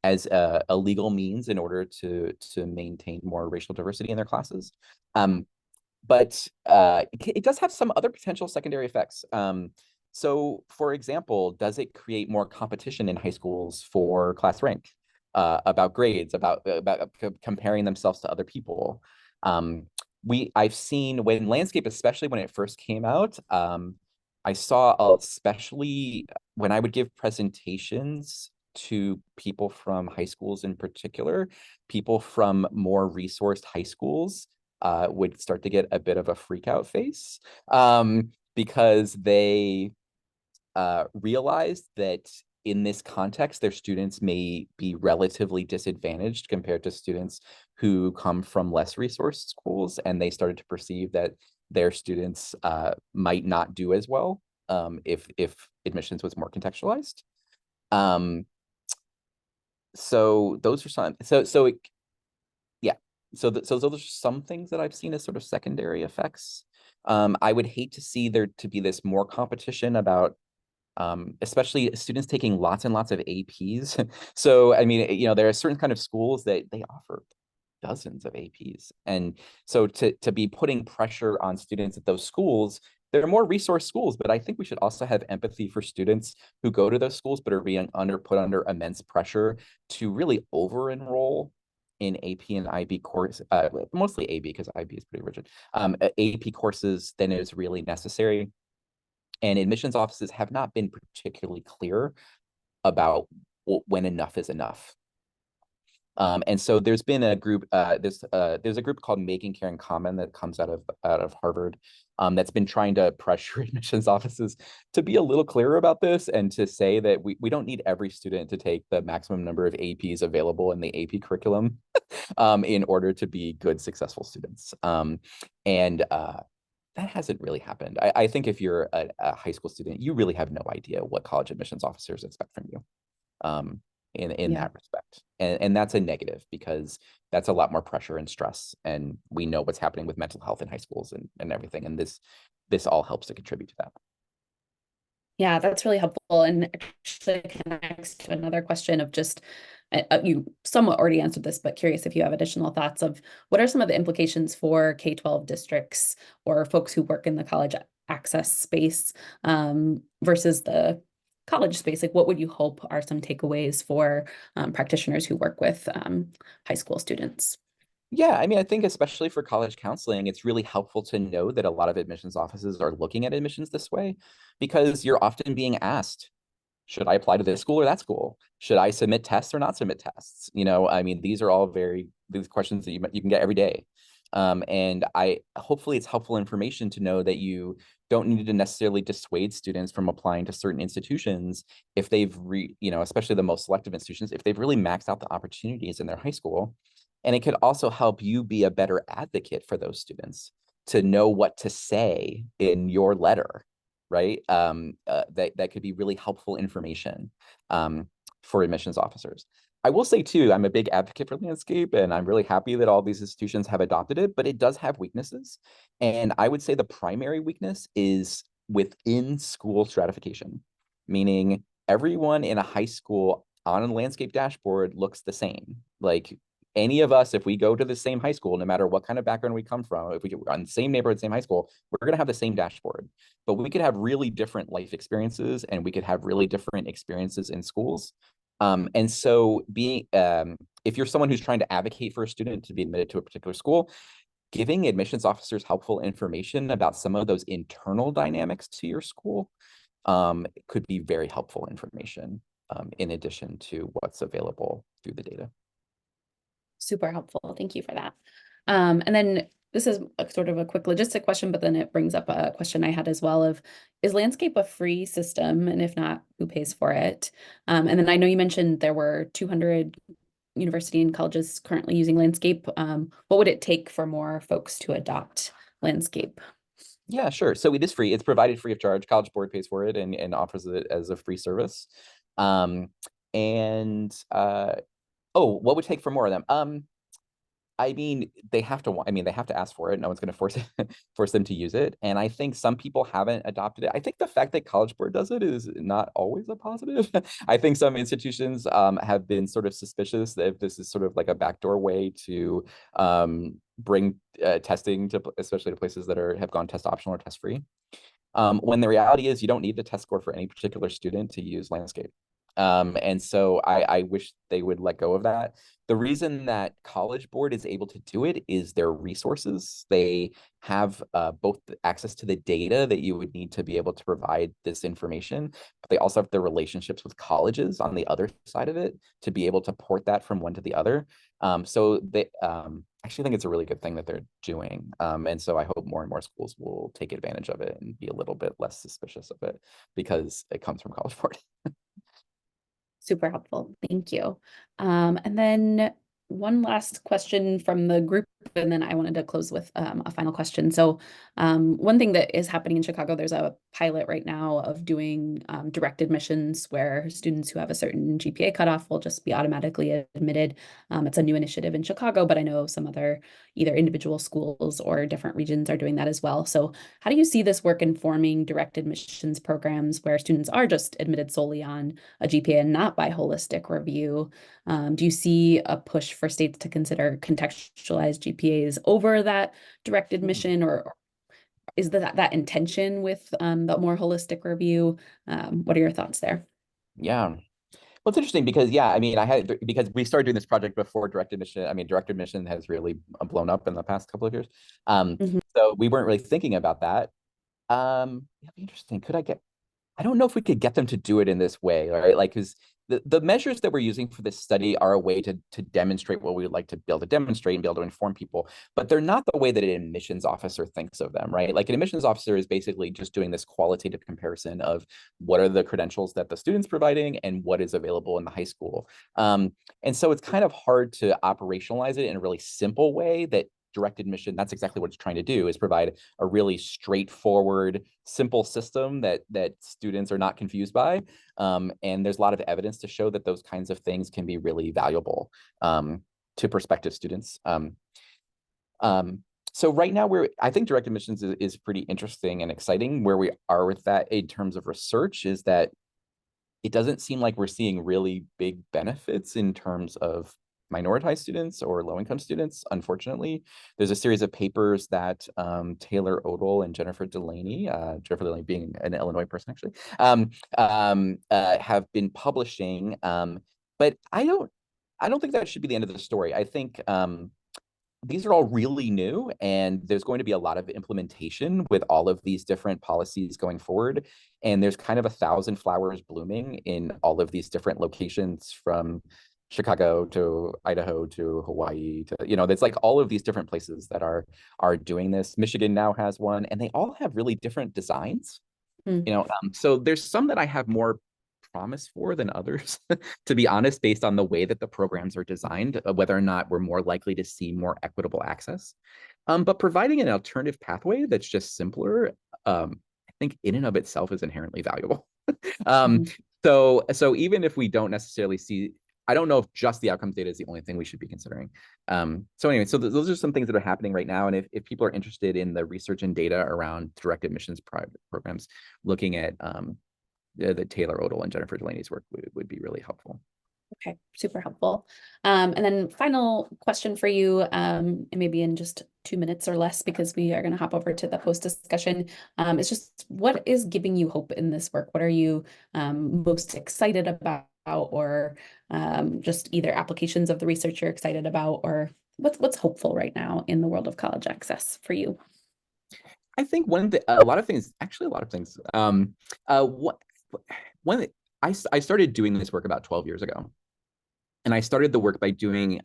as a legal means in order to maintain more racial diversity in their classes. But it does have some other potential secondary effects. So, for example, does it create more competition in high schools for class rank, about grades, about comparing themselves to other people? I've seen when landscape, especially when it first came out, I saw, especially when I would give presentations to people from high schools in particular, people from more resourced high schools would start to get a bit of a freak out face, because they realized that in this context, their students may be relatively disadvantaged compared to students who come from less resourced schools, and they started to perceive that their students might not do as well if admissions was more contextualized. So those are some. Yeah. So those are some things that I've seen as sort of secondary effects. I would hate to see there to be this more competition about especially students taking lots and lots of APs. So, I mean, there are certain kind of schools that they offer dozens of APs. And so to be putting pressure on students at those schools, they're more resource schools, but I think we should also have empathy for students who go to those schools but are being put under immense pressure to really over enroll in AP and IB course, mostly AB because IB is pretty rigid, AP courses than is really necessary. And admissions offices have not been particularly clear about when enough is enough. And so there's been a group, there's a group called Making Caring Common that comes out of Harvard, that's been trying to pressure admissions offices to be a little clearer about this and to say that we don't need every student to take the maximum number of APs available in the AP curriculum in order to be good, successful students. And that hasn't really happened. I think if you're a high school student, you really have no idea what college admissions officers expect from you. In yeah. that respect. And that's a negative because that's a lot more pressure and stress. And we know what's happening with mental health in high schools and everything. And this all helps to contribute to that. Yeah, that's really helpful and actually connects to another question of just You somewhat already answered this, but curious if you have additional thoughts of what are some of the implications for K-12 districts or folks who work in the college access space versus the college space? Like, what would you hope are some takeaways for practitioners who work with high school students? Yeah, I mean, I think especially for college counseling, it's really helpful to know that a lot of admissions offices are looking at admissions this way because you're often being asked, should I apply to this school or that school? Should I submit tests or not submit tests? I mean, these are all these questions that you can get every day. And hopefully it's helpful information to know that you don't need to necessarily dissuade students from applying to certain institutions if especially the most selective institutions, if they've really maxed out the opportunities in their high school. And it could also help you be a better advocate for those students to know what to say in your letter, right? That could be really helpful information for admissions officers. I will say too, I'm a big advocate for landscape, and I'm really happy that all these institutions have adopted it, but it does have weaknesses. And I would say the primary weakness is within school stratification, meaning everyone in a high school on a landscape dashboard looks the same. Like any of us, if we go to the same high school, no matter what kind of background we come from, if we get on the same neighborhood, same high school, we're going to have the same dashboard. But we could have really different life experiences, and we could have really different experiences in schools. And so if you're someone who's trying to advocate for a student to be admitted to a particular school, giving admissions officers helpful information about some of those internal dynamics to your school could be very helpful information in addition to what's available through the data. Super helpful. Thank you for that. And then this is sort of a quick logistic question, but then it brings up a question I had as well of, is Landscape a free system? And if not, who pays for it? And then I know you mentioned there were 200 university and colleges currently using Landscape. What would it take for more folks to adopt Landscape? Yeah, sure. So it is free. It's provided free of charge. College Board pays for it and offers it as a free service. Um, and oh, what would take for more of them? I mean, they have to they have to ask for it. No one's going to force them to use it. And I think some people haven't adopted it. I think the fact that College Board does it is not always a positive. I think some institutions have been sort of suspicious that if this is sort of like a backdoor way to bring testing to, especially to places that have gone test optional or test free. When the reality is you don't need a test score for any particular student to use Landscape. And so I wish they would let go of that. The reason that College Board is able to do it is their resources. They have both access to the data that you would need to be able to provide this information, but they also have the relationships with colleges on the other side of it to be able to port that from one to the other. So they actually think it's a really good thing that they're doing. And so I hope more and more schools will take advantage of it and be a little bit less suspicious of it because it comes from College Board. Super helpful. Thank you. And then one last question from the group, and then I wanted to close with a final question. So one thing that is happening in Chicago, there's a pilot right now of doing direct admissions where students who have a certain GPA cutoff will just be automatically admitted. It's a new initiative in Chicago, but I know some other either individual schools or different regions are doing that as well. So how do you see this work informing direct admissions programs where students are just admitted solely on a GPA and not by holistic review? Do you see a push for states to consider contextualized GPAs over that direct admission, or is that intention with the more holistic review? What are your thoughts there? Yeah. Well, it's interesting because, yeah, I mean, because we started doing this project before direct admission. I mean, direct admission has really blown up in the past couple of years. Mhm. So we weren't really thinking about that. It'd be interesting. I don't know if we could get them to do it in this way, right? Like, because the measures that we're using for this study are a way to demonstrate what we would like to be able to demonstrate and be able to inform people, but they're not the way that an admissions officer thinks of them, right? Like an admissions officer is basically just doing this qualitative comparison of what are the credentials that the student's providing and what is available in the high school. And so it's kind of hard to operationalize it in a really simple way that direct admission, that's exactly what it's trying to do, is provide a really straightforward, simple system that students are not confused by. And there's a lot of evidence to show that those kinds of things can be really valuable to prospective students. So right now I think direct admissions is pretty interesting and exciting. Where we are with that in terms of research is that it doesn't seem like we're seeing really big benefits in terms of minoritized students or low-income students, unfortunately. There's a series of papers that Taylor Odell and Jennifer Delaney being an Illinois person, actually, have been publishing. But I don't think that should be the end of the story. I think these are all really new, and there's going to be a lot of implementation with all of these different policies going forward. And there's kind of a thousand flowers blooming in all of these different locations, from Chicago to Idaho to Hawaii to, there's like all of these different places that are doing this. Michigan now has one, and they all have really different designs. Mm. So there's some that I have more promise for than others, to be honest, based on the way that the programs are designed, whether or not we're more likely to see more equitable access. But providing an alternative pathway that's just simpler, I think in and of itself is inherently valuable. um, Mhm. so even if we don't necessarily see, I don't know if just the outcomes data is the only thing we should be considering. So anyway, so those are some things that are happening right now. And if people are interested in the research and data around direct admissions programs, looking at the Taylor Odell and Jennifer Delaney's work would be really helpful. Okay, super helpful. And then final question for you, and maybe in just 2 minutes or less, because we are going to hop over to the post discussion. It's just, what is giving you hope in this work? What are you most excited about, or just either applications of the research you're excited about, or what's hopeful right now in the world of college access for you? I think a lot of things, actually a lot of things. What one I started doing this work about 12 years ago. And I started the work by doing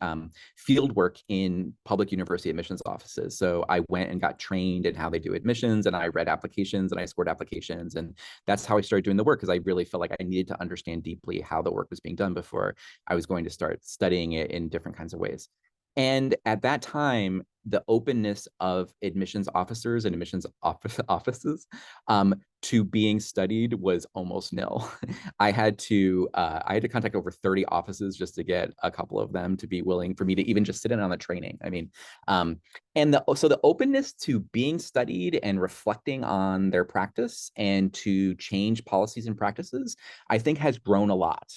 field work in public university admissions offices. So I went and got trained in how they do admissions, and I read applications and I scored applications. And that's how I started doing the work, because I really felt like I needed to understand deeply how the work was being done before I was going to start studying it in different kinds of ways. And at that time, the openness of admissions officers and admissions offices to being studied was almost nil. I had to contact over 30 offices just to get a couple of them to be willing for me to even just sit in on the training. I mean, so the openness to being studied and reflecting on their practice and to change policies and practices, I think has grown a lot.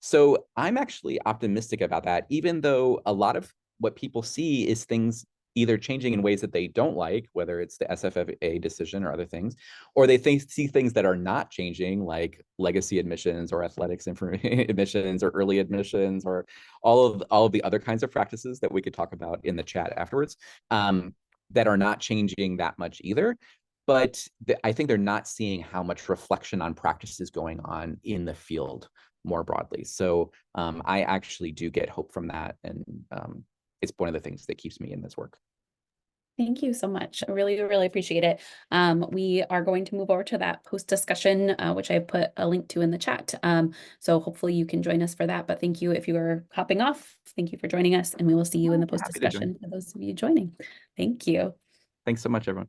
So I'm actually optimistic about that, even though a lot of what people see is things either changing in ways that they don't like, whether it's the SFFA decision or other things, or they see things that are not changing, like legacy admissions or athletics admissions or early admissions, or all of the other kinds of practices that we could talk about in the chat afterwards, that are not changing that much either. But I think they're not seeing how much reflection on practice is going on in the field more broadly. So I actually do get hope from that. And it's one of the things that keeps me in this work. Thank you so much. I really, really appreciate it. We are going to move over to that post discussion, which I put a link to in the chat. So hopefully you can join us for that. But thank you if you are hopping off. Thank you for joining us, and we will see you in the post Happy to join. discussion for those of you joining. Thank you. Thanks so much, everyone.